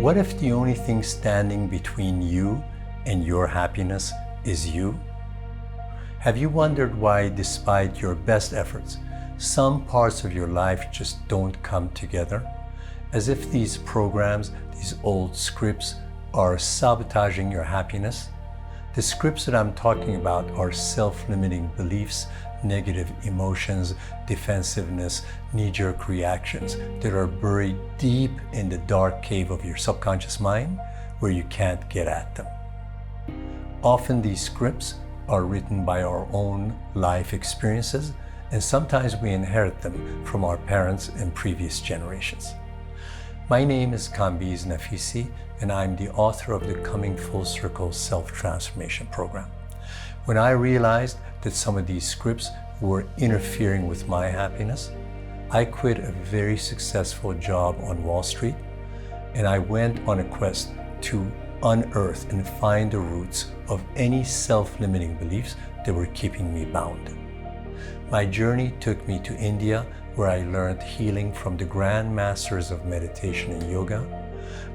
What if the only thing standing between you and your happiness is you? Have you wondered why, despite your best efforts, some parts of your life just don't come together? As if these programs, these old scripts, are sabotaging your happiness? The scripts that I'm talking about are self-limiting beliefs, negative emotions, defensiveness, knee-jerk reactions that are buried deep in the dark cave of your subconscious mind where you can't get at them. Often these scripts are written by our own life experiences, and sometimes we inherit them from our parents and previous generations. My name is Kambiz Naficy, and I'm the author of the Coming Full Circle Self-Transformation Program. When I realized that some of these scripts were interfering with my happiness, I quit a very successful job on Wall Street, and I went on a quest to unearth and find the roots of any self-limiting beliefs that were keeping me bound. My journey took me to India, where I learned healing from the grand masters of meditation and yoga.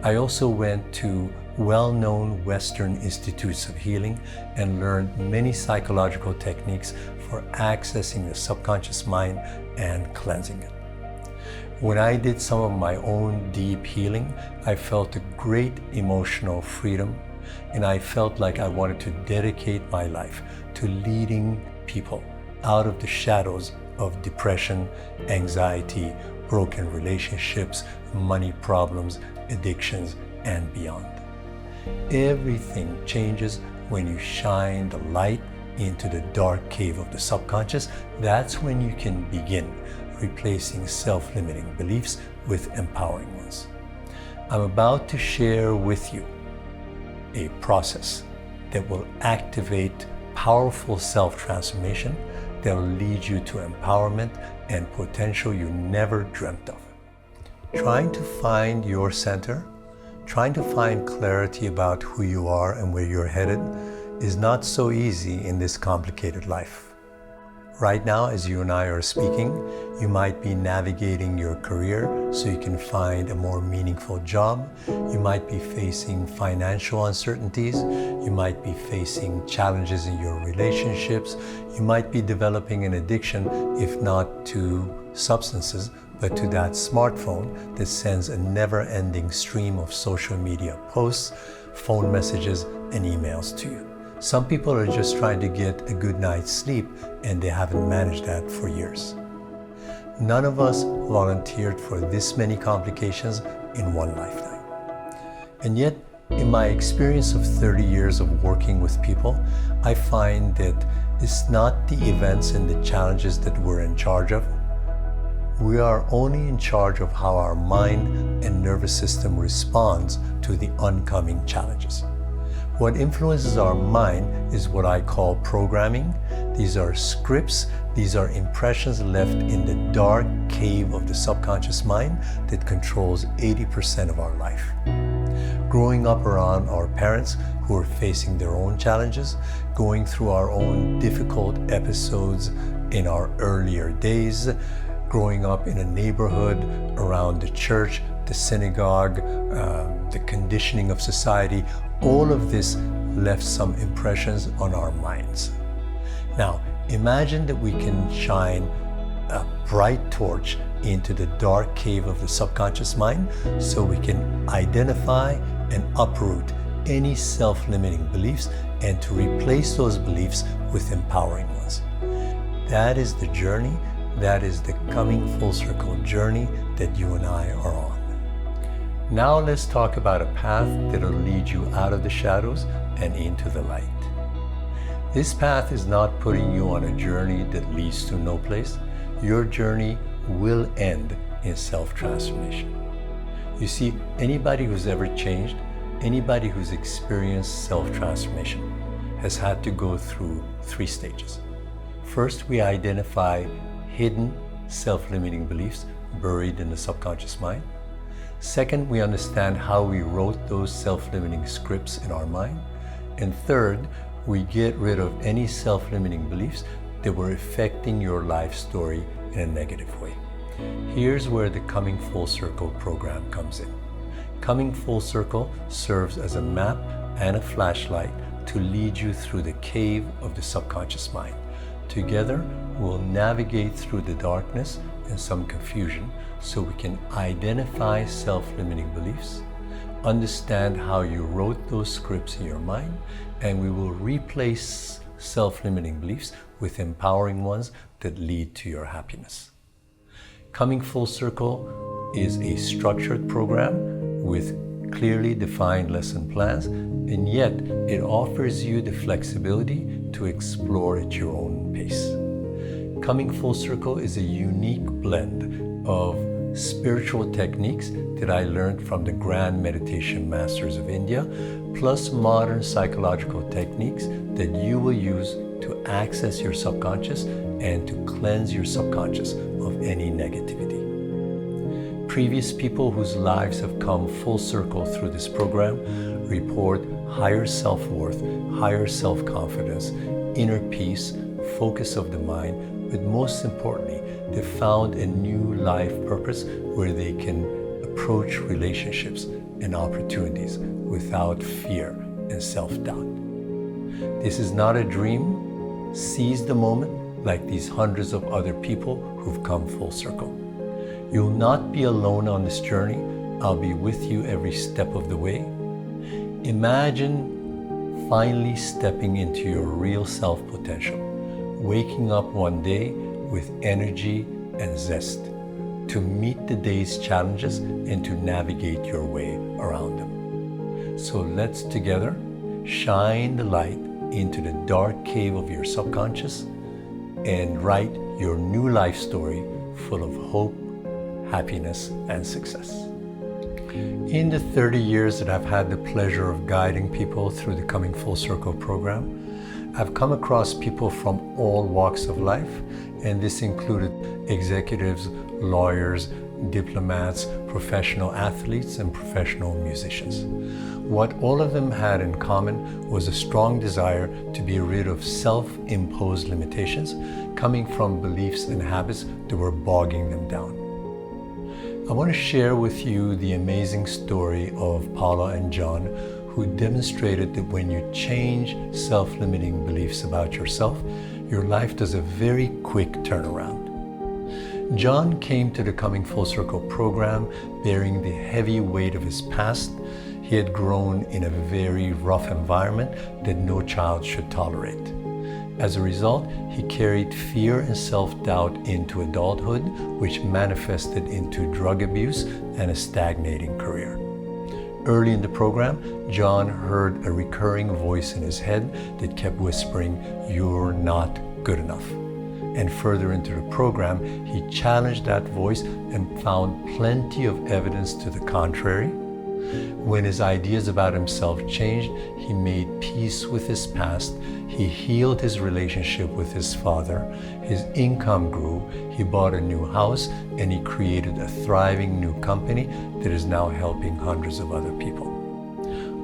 I also went to well-known Western institutes of healing and learned many psychological techniques for accessing the subconscious mind and cleansing it. When I did some of my own deep healing, I felt a great emotional freedom, and I felt like I wanted to dedicate my life to leading people out of the shadows of depression, anxiety, broken relationships, money problems, addictions, and beyond. Everything changes when you shine the light into the dark cave of the subconscious. That's when you can begin replacing self-limiting beliefs with empowering ones. I'm about to share with you a process that will activate powerful self-transformation that will lead you to empowerment and potential you never dreamt of. Trying to find your center, trying to find clarity about who you are and where you're headed is not so easy in this complicated life. Right now, as you and I are speaking, you might be navigating your career so you can find a more meaningful job. You might be facing financial uncertainties. You might be facing challenges in your relationships. You might be developing an addiction, if not to substances, but to that smartphone that sends a never-ending stream of social media posts, phone messages, and emails to you. Some people are just trying to get a good night's sleep, and they haven't managed that for years. None of us volunteered for this many complications in one lifetime. And yet, in my experience of 30 years of working with people, I find that it's not the events and the challenges that we're in charge of. We are only in charge of how our mind and nervous system responds to the oncoming challenges. What influences our mind is what I call programming. These are scripts, these are impressions left in the dark cave of the subconscious mind that controls 80% of our life. Growing up around our parents who are facing their own challenges, going through our own difficult episodes in our earlier days, growing up in a neighborhood around the church, the synagogue, the conditioning of society, all of this left some impressions on our minds. Now, imagine that we can shine a bright torch into the dark cave of the subconscious mind so we can identify and uproot any self-limiting beliefs and to replace those beliefs with empowering ones. That is the journey, that is the coming full circle journey that you and I are on. Now let's talk about a path that'll lead you out of the shadows and into the light. This path is not putting you on a journey that leads to no place. Your journey will end in self-transformation. You see, anybody who's ever changed, anybody who's experienced self-transformation has had to go through 3 stages. First, we identify hidden self-limiting beliefs buried in the subconscious mind. Second, we understand how we wrote those self-limiting scripts in our mind. And third, we get rid of any self-limiting beliefs that were affecting your life story in a negative way. Here's where the Coming Full Circle program comes in. Coming Full Circle serves as a map and a flashlight to lead you through the cave of the subconscious mind. Together, we'll navigate through the darkness and some confusion so we can identify self-limiting beliefs, understand how you wrote those scripts in your mind, and we will replace self-limiting beliefs with empowering ones that lead to your happiness. Coming Full Circle is a structured program with clearly defined lesson plans, and yet it offers you the flexibility to explore at your own pace. Coming Full Circle is a unique blend of spiritual techniques that I learned from the Grand Meditation Masters of India, plus modern psychological techniques that you will use to access your subconscious and to cleanse your subconscious of any negativity. Previous people whose lives have come full circle through this program report higher self-worth, higher self-confidence, inner peace, focus of the mind, but most importantly, they found a new life purpose where they can approach relationships and opportunities without fear and self-doubt. This is not a dream. Seize the moment like these hundreds of other people who've come full circle. You'll not be alone on this journey. I'll be with you every step of the way. Imagine finally stepping into your real self potential, waking up one day with energy and zest to meet the day's challenges and to navigate your way around them. So let's together shine the light into the dark cave of your subconscious and write your new life story full of hope, happiness, and success. In the 30 years that I've had the pleasure of guiding people through the Coming Full Circle program, I've come across people from all walks of life, and this included executives, lawyers, diplomats, professional athletes, and professional musicians. What all of them had in common was a strong desire to be rid of self-imposed limitations coming from beliefs and habits that were bogging them down. I want to share with you the amazing story of Paula and John, who demonstrated that when you change self-limiting beliefs about yourself, your life does a very quick turnaround. John came to the Coming Full Circle program bearing the heavy weight of his past. He had grown in a very rough environment that no child should tolerate. As a result, he carried fear and self-doubt into adulthood, which manifested into drug abuse and a stagnating career. Early in the program, John heard a recurring voice in his head that kept whispering, "You're not good enough." And further into the program, he challenged that voice and found plenty of evidence to the contrary. When his ideas about himself changed, he made peace with his past, he healed his relationship with his father, his income grew, he bought a new house, and he created a thriving new company that is now helping hundreds of other people.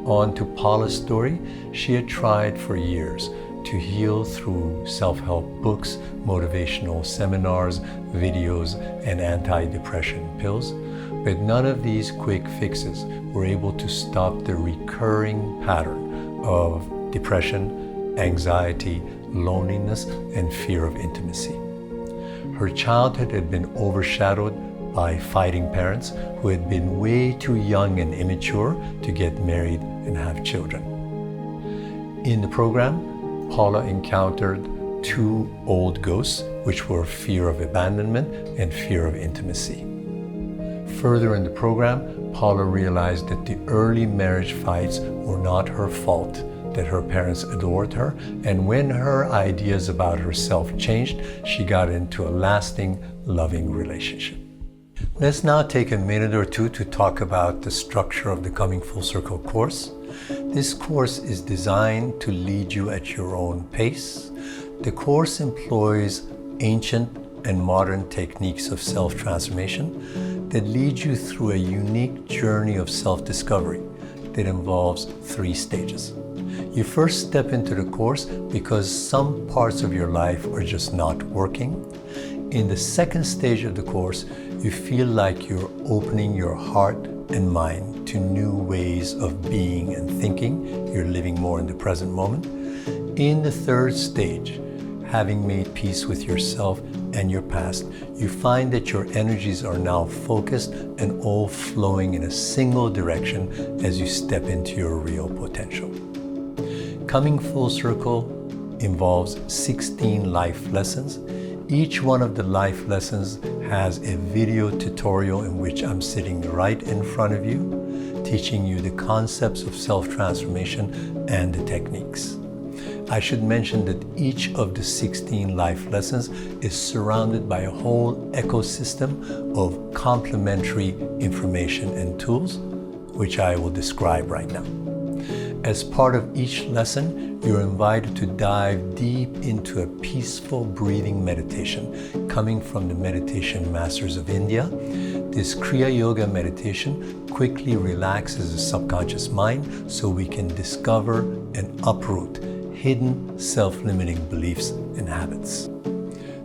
On to Paula's story. She had tried for years to heal through self-help books, motivational seminars, videos, and anti-depression pills. But none of these quick fixes were able to stop the recurring pattern of depression, anxiety, loneliness, and fear of intimacy. Her childhood had been overshadowed by fighting parents who had been way too young and immature to get married and have children. In the program, Paula encountered two old ghosts, which were fear of abandonment and fear of intimacy. Further in the program, Paula realized that the early marriage fights were not her fault, that her parents adored her, and when her ideas about herself changed, she got into a lasting, loving relationship. Let's now take a minute or two to talk about the structure of the Coming Full Circle course. This course is designed to lead you at your own pace. The course employs ancient and modern techniques of self-transformation that lead you through a unique journey of self-discovery that involves 3 stages. You first step into the course because some parts of your life are just not working. In the second stage of the course, you feel like you're opening your heart and mind to new ways of being and thinking. You're living more in the present moment. In the third stage, having made peace with yourself and your past, you find that your energies are now focused and all flowing in a single direction as you step into your real potential. Coming full circle involves 16 life lessons. Each one of the life lessons has a video tutorial in which I'm sitting right in front of you, teaching you the concepts of self-transformation and the techniques. I should mention that each of the 16 life lessons is surrounded by a whole ecosystem of complementary information and tools, which I will describe right now. As part of each lesson, you're invited to dive deep into a peaceful breathing meditation coming from the meditation masters of India. This Kriya Yoga meditation quickly relaxes the subconscious mind so we can discover and uproot hidden self-limiting beliefs and habits.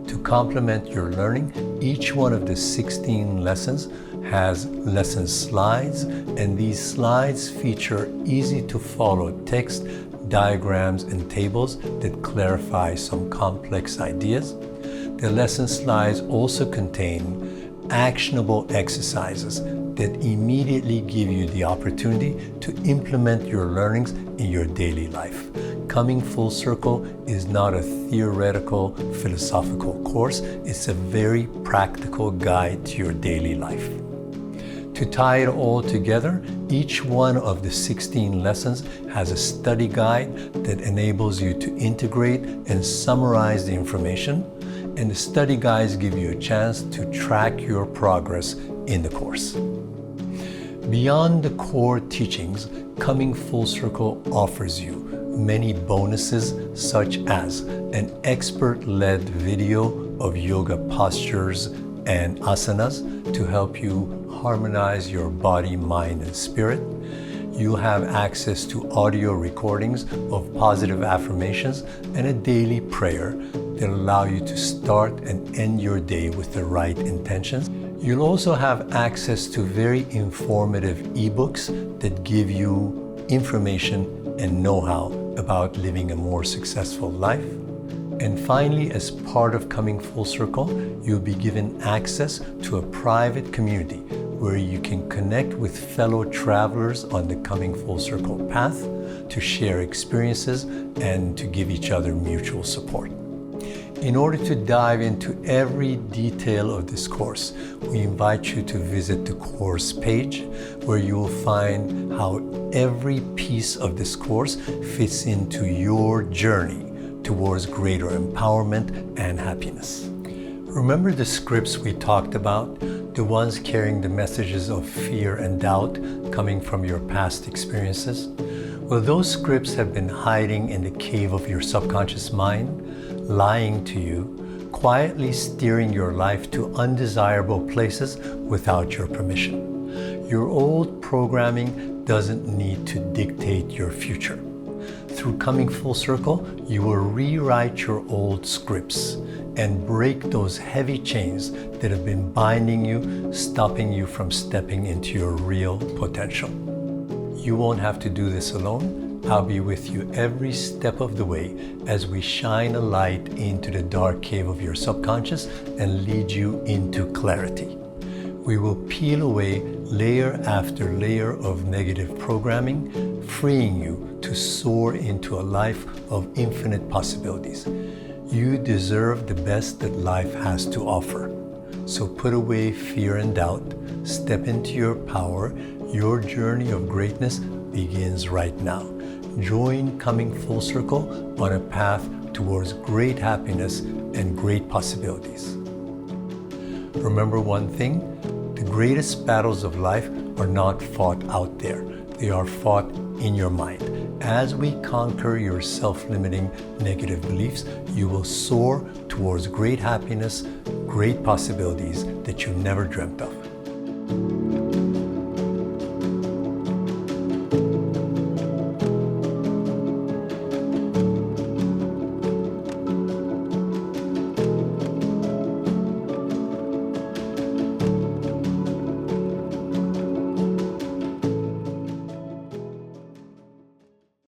To complement your learning, each one of the 16 lessons has lesson slides, and these slides feature easy to follow text, diagrams, and tables that clarify some complex ideas. The lesson slides also contain actionable exercises that immediately give you the opportunity to implement your learnings in your daily life. Coming full circle is not a theoretical, philosophical course. It's a very practical guide to your daily life. To tie it all together, each one of the 16 lessons has a study guide that enables you to integrate and summarize the information, and the study guides give you a chance to track your progress in the course. Beyond the core teachings, Coming Full Circle offers you many bonuses, such as an expert-led video of yoga postures and asanas to help you harmonize your body, mind, and spirit. You'll have access to audio recordings of positive affirmations and a daily prayer that allow you to start and end your day with the right intentions. You'll also have access to very informative ebooks that give you information and know-how about living a more successful life. And finally, as part of Coming Full Circle, you'll be given access to a private community where you can connect with fellow travelers on the Coming Full Circle path to share experiences and to give each other mutual support. In order to dive into every detail of this course, we invite you to visit the course page, where you will find how every piece of this course fits into your journey towards greater empowerment and happiness. Remember the scripts we talked about, the ones carrying the messages of fear and doubt coming from your past experiences? Well, those scripts have been hiding in the cave of your subconscious mind, lying to you, quietly steering your life to undesirable places without your permission. Your old programming doesn't need to dictate your future. Through Coming Full Circle, you will rewrite your old scripts and break those heavy chains that have been binding you, stopping you from stepping into your real potential. You won't have to do this alone. I'll be with you every step of the way as we shine a light into the dark cave of your subconscious and lead you into clarity. We will peel away layer after layer of negative programming, freeing you to soar into a life of infinite possibilities. You deserve the best that life has to offer. So put away fear and doubt, step into your power. Your journey of greatness begins right now. Join Coming Full Circle on a path towards great happiness and great possibilities. Remember one thing, the greatest battles of life are not fought out there. They are fought in your mind. As we conquer your self-limiting negative beliefs, you will soar towards great happiness, great possibilities that you never dreamt of.